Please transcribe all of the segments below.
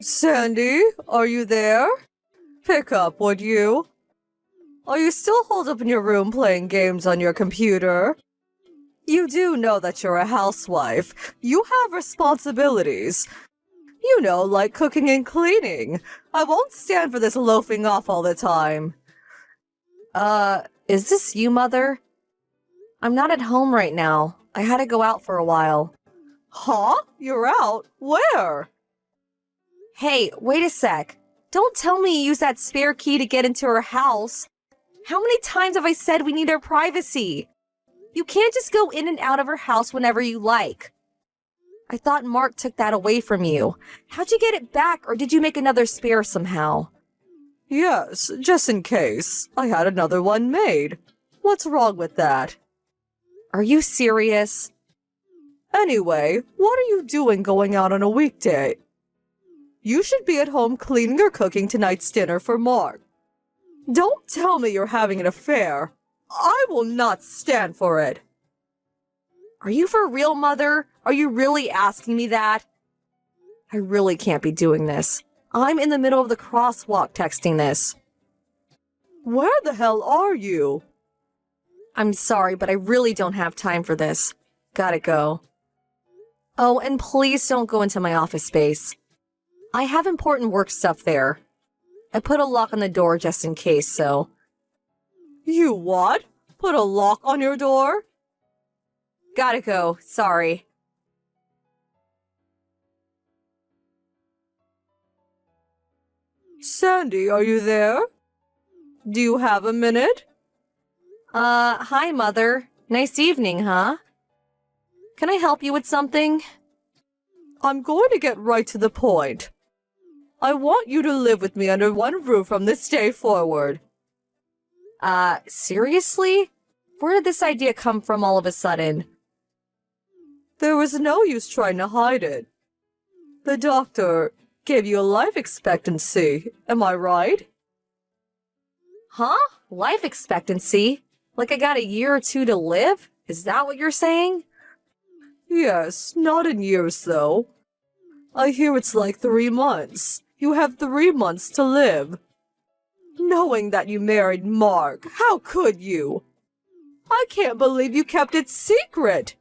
Sandy, are you there? Pick up, would you? Are you still holed up in your room playing games on your computer? You do know that you're a housewife. You have responsibilities. You know, like cooking and cleaning. I won't stand for this loafing off all the time. Is this you, Mother? I'm not at home right now. I had to go out for a while. Huh? You're out? Where? Hey, wait a sec. Don't tell me you used that spare key to get into her house. How many times have I said we need our privacy? You can't just go in and out of her house whenever you like. I thought Mark took that away from you. How'd you get it back, or did you make another spare somehow? Yes, just in case. I had another one made. What's wrong with that? Are you serious? Anyway, what are you doing going out on a weekday? You should be at home cleaning or cooking tonight's dinner for Mark. Don't tell me you're having an affair. I will not stand for it. Are you for real, Mother? Are you really asking me that? I really can't be doing this. I'm in the middle of the crosswalk texting this. Where the hell are you? I'm sorry, but I really don't have time for this. Gotta go. Oh, and please don't go into my office space. I have important work stuff there. I put a lock on the door just in case, so... You what? Put a lock on your door? Gotta go, sorry. Sandy, are you there? Do you have a minute? Hi, Mother. Nice evening, huh? Can I help you with something? I'm going to get right to the point. I want you to live with me under one roof from this day forward. Seriously? Where did this idea come from all of a sudden? There was no use trying to hide it. The doctor gave you a life expectancy, am I right? Huh? Life expectancy? Like I got a year or two to live? Is that what you're saying? Yes, not in years though. I hear it's like 3 months. You have 3 months to live. Knowing that you married Mark, how could you? I can't believe you kept it secret.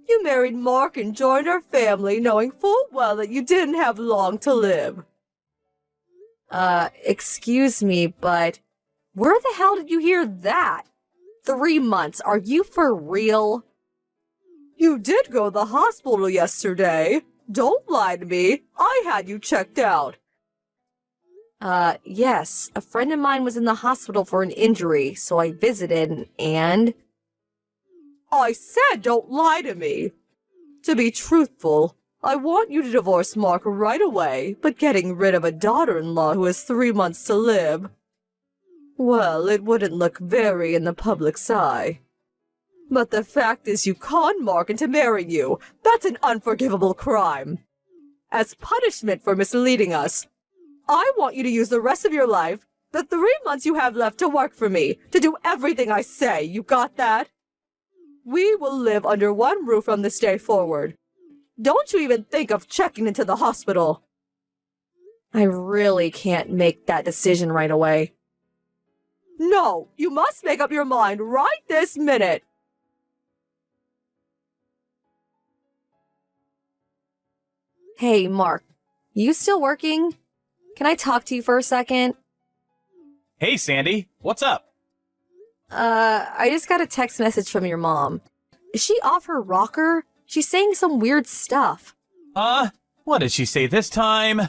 You married Mark and joined our family knowing full well that you didn't have long to live. Excuse me, but where the hell did you hear that? 3 months, are you for real? You did go to the hospital yesterday. Don't lie to me. I had you checked out. Yes. A friend of mine was in the hospital for an injury, so I visited and... I said don't lie to me. To be truthful, I want you to divorce Mark right away, but getting rid of a daughter-in-law who has 3 months to live... Well, it wouldn't look very in the public's eye. But the fact is you conned Mark into marrying you. That's an unforgivable crime. As punishment for misleading us, I want you to use the rest of your life, the 3 months you have left to work for me, to do everything I say. You got that? We will live under one roof from this day forward. Don't you even think of checking into the hospital. I really can't make that decision right away. No, you must make up your mind right this minute. Hey, Mark, you still working? Can I talk to you for a second? Hey, Sandy, what's up? I just got a text message from your mom. Is she off her rocker? She's saying some weird stuff. What did she say this time?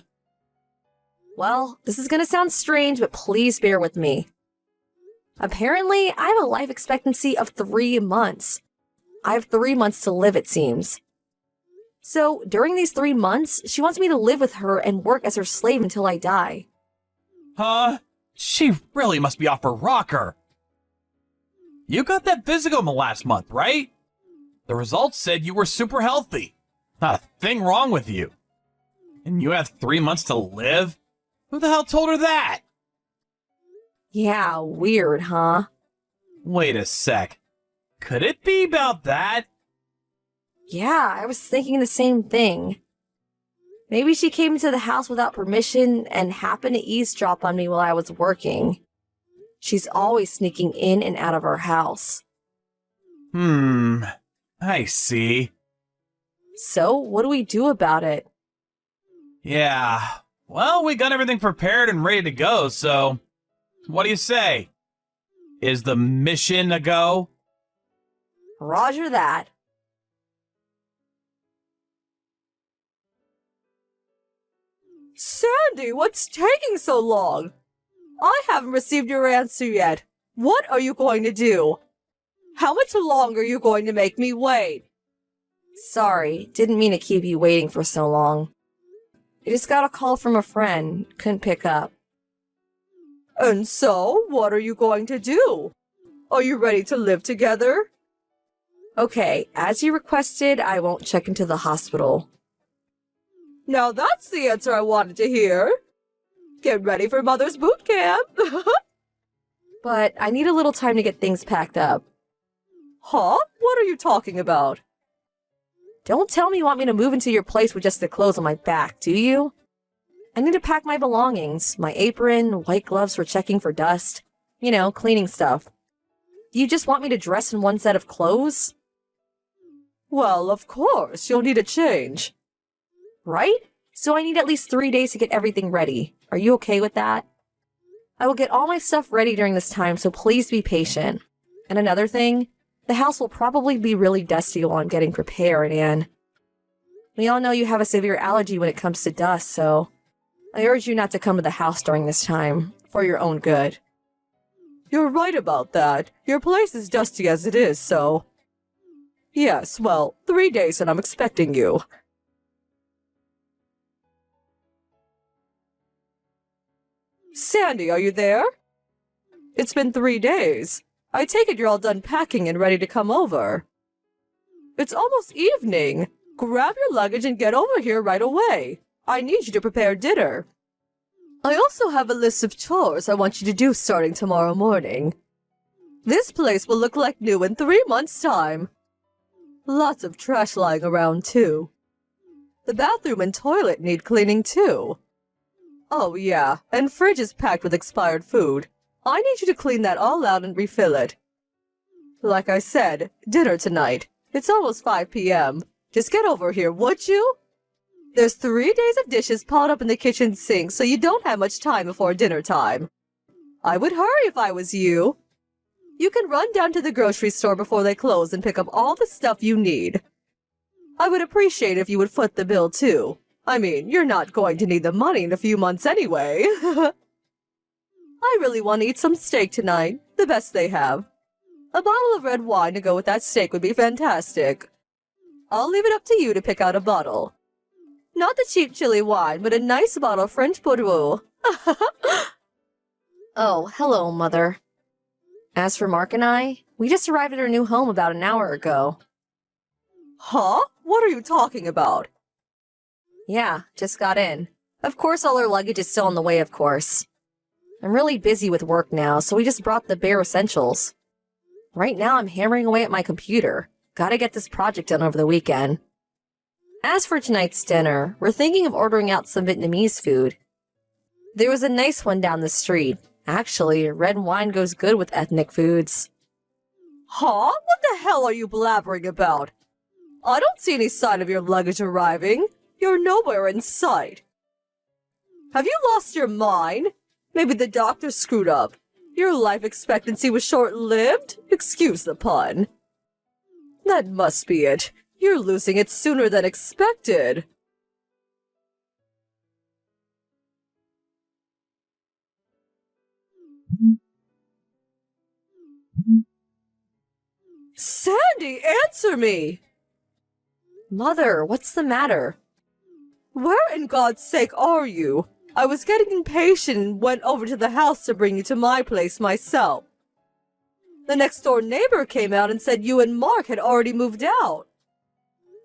Well, this is gonna sound strange, but please bear with me. Apparently, I have a life expectancy of 3 months. I have 3 months to live, it seems. So, during these 3 months, she wants me to live with her and work as her slave until I die. Huh? She really must be off her rocker. You got that physical last month, right? The results said you were super healthy. Not a thing wrong with you. And you have 3 months to live? Who the hell told her that? Yeah, weird, huh? Wait a sec. Could it be about that? Yeah, I was thinking the same thing. Maybe she came into the house without permission and happened to eavesdrop on me while I was working. She's always sneaking in and out of our house. I see. So, what do we do about it? Yeah, well, we got everything prepared and ready to go, so what do you say? Is the mission a go? Roger that. Sandy, what's taking so long? I haven't received your answer yet. What are you going to do? How much longer are you going to make me wait? Sorry, didn't mean to keep you waiting for so long. I just got a call from a friend, couldn't pick up. And so, what are you going to do? Are you ready to live together? Okay, as you requested, I won't check into the hospital. Now that's the answer I wanted to hear. Get ready for Mother's boot camp. But I need a little time to get things packed up. Huh? What are you talking about? Don't tell me you want me to move into your place with just the clothes on my back, do you? I need to pack my belongings, my apron, white gloves for checking for dust. You know, cleaning stuff. Do you just want me to dress in one set of clothes? Well, of course, you'll need a change. Right? So I need at least 3 days to get everything ready. Are you okay with that? I will get all my stuff ready during this time, so please be patient. And another thing, the house will probably be really dusty while I'm getting prepared, and we all know you have a severe allergy when it comes to dust, so I urge you not to come to the house during this time, for your own good. You're right about that. Your place is dusty as it is, so... Yes, well, 3 days and I'm expecting you. Sandy, are you there? It's been 3 days. I take it you're all done packing and ready to come over. It's almost evening. Grab your luggage and get over here right away. I need you to prepare dinner. I also have a list of chores I want you to do starting tomorrow morning. This place will look like new in 3 months' time. Lots of trash lying around, too. The bathroom and toilet need cleaning, too. Oh, yeah, and fridge is packed with expired food. I need you to clean that all out and refill it. Like I said, dinner tonight. It's almost 5 p.m. Just get over here, would you? There's 3 days of dishes piled up in the kitchen sink, so you don't have much time before dinner time. I would hurry if I was you. You can run down to the grocery store before they close and pick up all the stuff you need. I would appreciate if you would foot the bill, too. I mean, you're not going to need the money in a few months anyway. I really want to eat some steak tonight, the best they have. A bottle of red wine to go with that steak would be fantastic. I'll leave it up to you to pick out a bottle. Not the cheap chili wine, but a nice bottle of French Bordeaux. Oh, hello, Mother. As for Mark and I, we just arrived at our new home about an hour ago. Huh? What are you talking about? Yeah, just got in. Of course all our luggage is still on the way, of course. I'm really busy with work now, so we just brought the bare essentials. Right now I'm hammering away at my computer. Gotta get this project done over the weekend. As for tonight's dinner, we're thinking of ordering out some Vietnamese food. There was a nice one down the street. Actually, red wine goes good with ethnic foods. Huh? What the hell are you blabbering about? I don't see any sign of your luggage arriving. You're nowhere in sight. Have you lost your mind? Maybe the doctor screwed up. Your life expectancy was short-lived? Excuse the pun. That must be it. You're losing it sooner than expected. Sandy, answer me! Mother, what's the matter? Where in God's sake are you? I was getting impatient and went over to the house to bring you to my place myself. The next-door neighbor came out and said you and Mark had already moved out.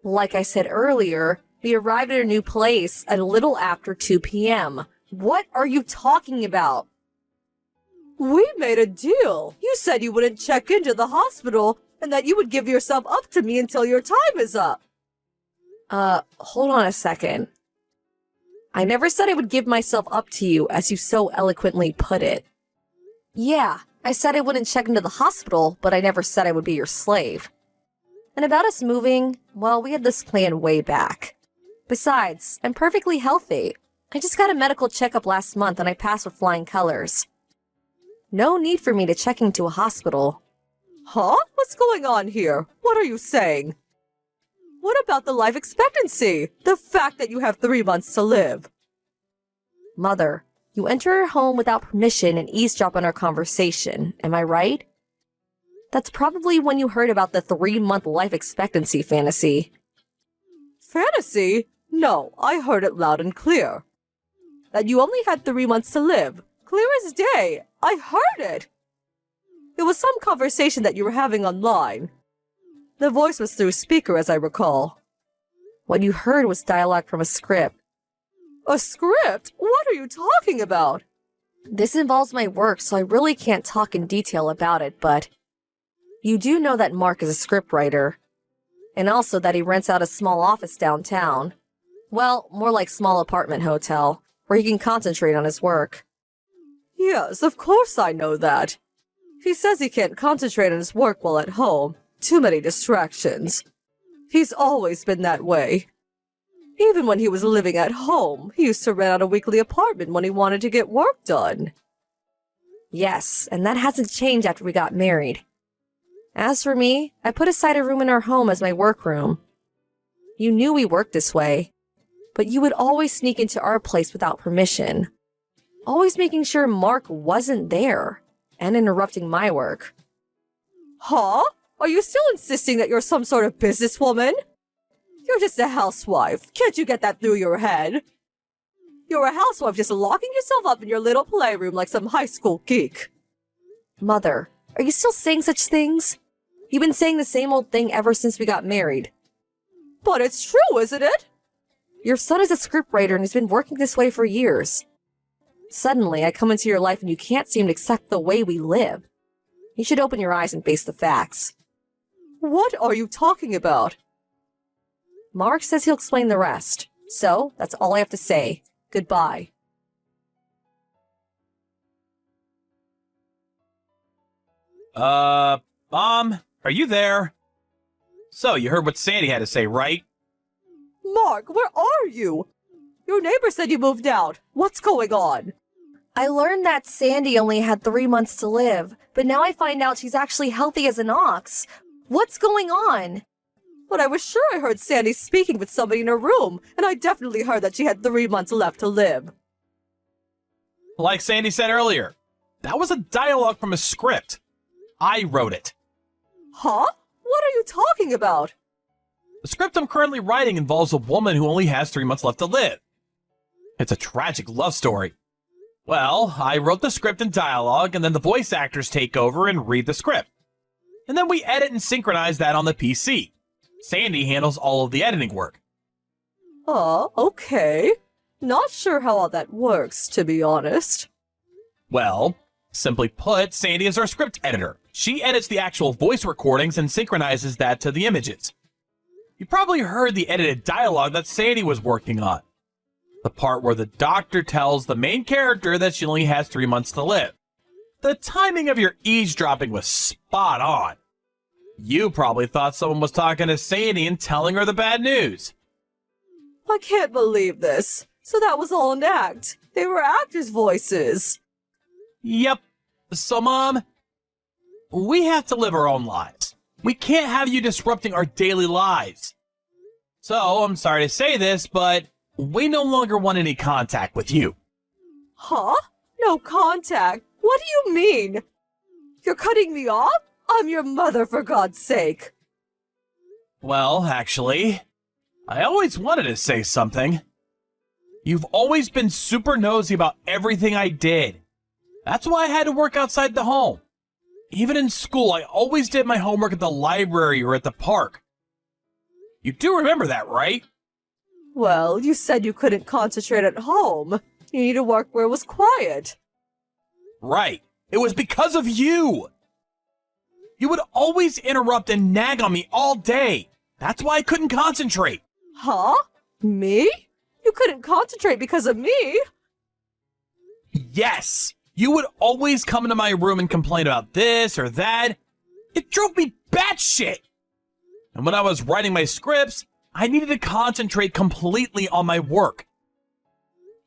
Like I said earlier, we arrived at our new place at a little after 2 p.m. What are you talking about? We made a deal. You said you wouldn't check into the hospital and that you would give yourself up to me until your time is up. Hold on a second. I never said I would give myself up to you, as you so eloquently put it. Yeah, I said I wouldn't check into the hospital, but I never said I would be your slave. And about us moving, well, we had this plan way back. Besides, I'm perfectly healthy. I just got a medical checkup last month and I passed with flying colors. No need for me to check into a hospital. Huh? What's going on here? What are you saying? What about the life expectancy? The fact that you have 3 months to live? Mother, you enter our home without permission and eavesdrop on our conversation, am I right? That's probably when you heard about the 3-month life expectancy fantasy. Fantasy? No, I heard it loud and clear. That you only had 3 months to live. Clear as day. I heard it. It was some conversation that you were having online. The voice was through speaker, as I recall. What you heard was dialogue from a script. A script? What are you talking about? This involves my work, so I really can't talk in detail about it, but you do know that Mark is a scriptwriter, and also that he rents out a small office downtown. Well, more like small apartment hotel, where he can concentrate on his work. Yes, of course I know that. He says he can't concentrate on his work while at home. Too many distractions. He's always been that way. Even when he was living at home, he used to rent out a weekly apartment when he wanted to get work done. Yes, and that hasn't changed after we got married. As for me, I put aside a room in our home as my workroom. You knew we worked this way, but you would always sneak into our place without permission. Always making sure Mark wasn't there, and interrupting my work. Huh? Are you still insisting that you're some sort of businesswoman? You're just a housewife. Can't you get that through your head? You're a housewife just locking yourself up in your little playroom like some high school geek. Mother, are you still saying such things? You've been saying the same old thing ever since we got married. But it's true, isn't it? Your son is a scriptwriter and has been working this way for years. Suddenly, I come into your life and you can't seem to accept the way we live. You should open your eyes and face the facts. What are you talking about? Mark says he'll explain the rest. So, that's all I have to say. Goodbye. Mom, are you there? So, you heard what Sandy had to say, right? Mark, where are you? Your neighbor said you moved out. What's going on? I learned that Sandy only had 3 months to live, but now I find out she's actually healthy as an ox. What's going on? But I was sure I heard Sandy speaking with somebody in her room, and I definitely heard that she had 3 months left to live. Like Sandy said earlier, that was a dialogue from a script. I wrote it. Huh? What are you talking about? The script I'm currently writing involves a woman who only has 3 months left to live. It's a tragic love story. Well, I wrote the script and dialogue, and then the voice actors take over and read the script. And then we edit and synchronize that on the PC. Sandy handles all of the editing work. Oh, okay. Not sure how all that works, to be honest. Well, simply put, Sandy is our script editor. She edits the actual voice recordings and synchronizes that to the images. You probably heard the edited dialogue that Sandy was working on. The part where the doctor tells the main character that she only has 3 months to live. The timing of your eavesdropping was spot on. You probably thought someone was talking to Sandy and telling her the bad news. I can't believe this. So that was all an act. They were actors' voices. Yep. So, Mom, we have to live our own lives. We can't have you disrupting our daily lives. So, I'm sorry to say this, but we no longer want any contact with you. Huh? No contact? What do you mean? You're cutting me off? I'm your mother, for God's sake. Well, actually, I always wanted to say something. You've always been super nosy about everything I did. That's why I had to work outside the home. Even in school, I always did my homework at the library or at the park. You do remember that, right? Well, you said you couldn't concentrate at home. You need to work where it was quiet. Right. It was because of you. You would always interrupt and nag on me all day. That's why I couldn't concentrate. Huh? Me? You couldn't concentrate because of me. Yes, you would always come into my room and complain about this or that. It drove me batshit. And when I was writing my scripts, I needed to concentrate completely on my work.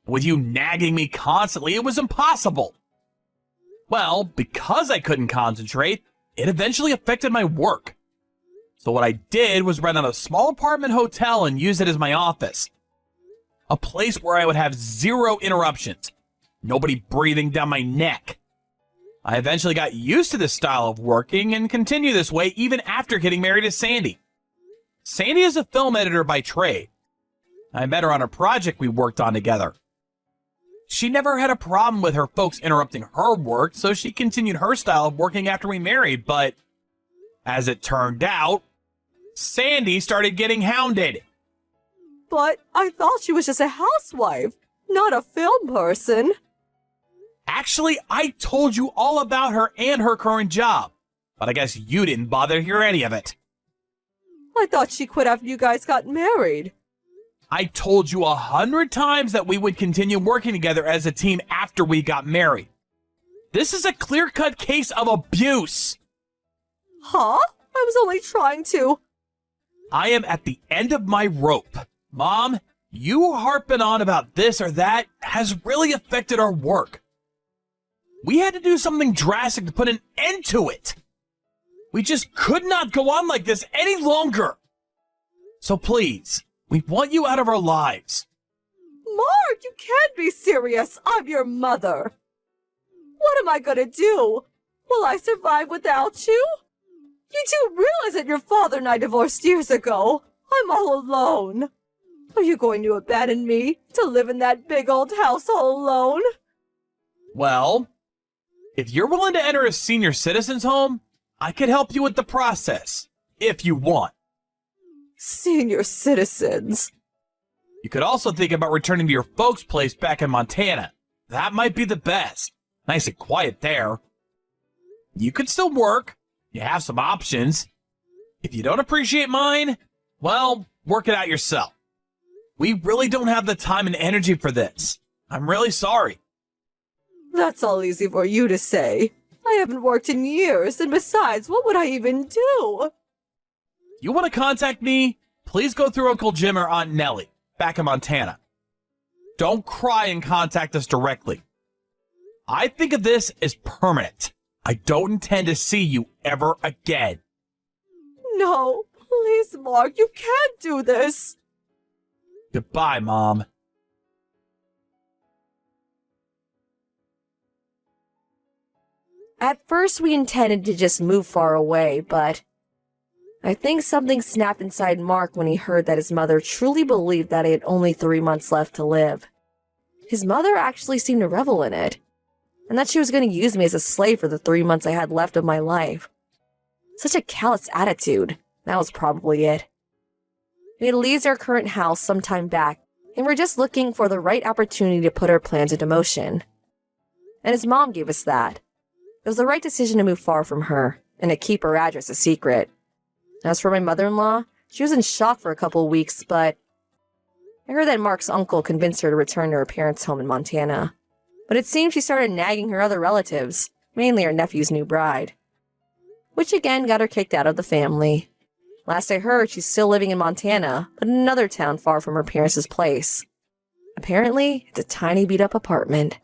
With you nagging me constantly, it was impossible. Well, because I couldn't concentrate, it eventually affected my work. So what I did was rent out a small apartment hotel and use it as my office. A place where I would have zero interruptions. Nobody breathing down my neck. I eventually got used to this style of working and continue this way even after getting married to Sandy. Sandy is a film editor by trade. I met her on a project we worked on together. She never had a problem with her folks interrupting her work, so she continued her style of working after we married, but as it turned out, Sandy started getting hounded. But I thought she was just a housewife, not a film person. Actually, I told you all about her and her current job, but I guess you didn't bother to hear any of it. I thought she quit after you guys got married. I told you 100 times that we would continue working together as a team after we got married. This is a clear-cut case of abuse. Huh? I was only trying to. I am at the end of my rope. Mom, you harping on about this or that has really affected our work. We had to do something drastic to put an end to it. We just could not go on like this any longer. So please, we want you out of our lives. Mark, you can't be serious. I'm your mother. What am I gonna do? Will I survive without you? You do realize that your father and I divorced years ago. I'm all alone. Are you going to abandon me to live in that big old house all alone? Well, if you're willing to enter a senior citizen's home, I could help you with the process, if you want. Senior citizens. You could also think about returning to your folks' place back in Montana. That might be the best. Nice and quiet there. You could still work. You have some options. If you don't appreciate mine, well, work it out yourself. We really don't have the time and energy for this. I'm really sorry. That's all easy for you to say. I haven't worked in years, and besides, what would I even do? You want to contact me? Please go through Uncle Jim or Aunt Nellie, back in Montana. Don't cry and contact us directly. I think of this as permanent. I don't intend to see you ever again. No, please, Mark, you can't do this. Goodbye, Mom. At first, we intended to just move far away, but I think something snapped inside Mark when he heard that his mother truly believed that he had only 3 months left to live. His mother actually seemed to revel in it, and that she was going to use me as a slave for the 3 months I had left of my life. Such a callous attitude. That was probably it. We had leased our current house some time back, and we're just looking for the right opportunity to put our plans into motion. And his mom gave us that. It was the right decision to move far from her, and to keep her address a secret. As for my mother-in-law, she was in shock for a couple of weeks, but I heard that Mark's uncle convinced her to return to her parents' home in Montana. But it seems she started nagging her other relatives, mainly her nephew's new bride, which again got her kicked out of the family. Last I heard, she's still living in Montana, but in another town far from her parents' place. Apparently, it's a tiny beat-up apartment.